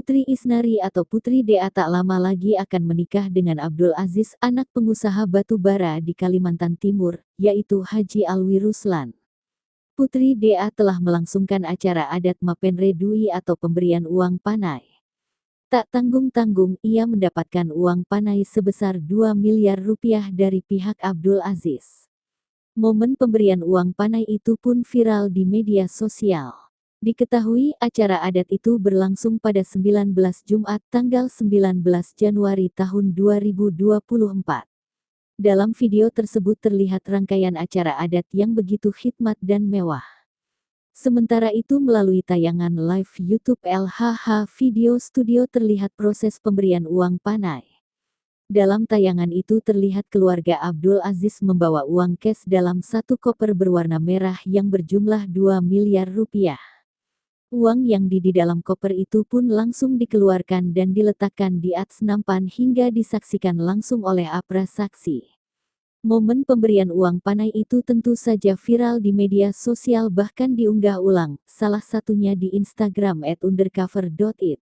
Putri Isnari atau Putri Dea tak lama lagi akan menikah dengan Abdul Aziz, anak pengusaha batu bara di Kalimantan Timur, yaitu Haji Alwi Ruslan. Putri Dea telah melangsungkan acara adat Mapenre Dui atau pemberian uang panai. Tak tanggung-tanggung ia mendapatkan uang panai sebesar 2 miliar rupiah dari pihak Abdul Aziz. Momen pemberian uang panai itu pun viral di media sosial. Diketahui acara adat itu berlangsung pada 19 Jumat tanggal 19 Januari tahun 2024. Dalam video tersebut terlihat rangkaian acara adat yang begitu khidmat dan mewah. Sementara itu melalui tayangan live YouTube LHH Video Studio terlihat proses pemberian uang panai. Dalam tayangan itu terlihat keluarga Abdul Aziz membawa uang cash dalam satu koper berwarna merah yang berjumlah 2 miliar rupiah. Uang yang di dalam koper itu pun langsung dikeluarkan dan diletakkan di atas nampan hingga disaksikan langsung oleh para saksi. Momen pemberian uang panai itu tentu saja viral di media sosial bahkan diunggah ulang, salah satunya di Instagram @undercover.it.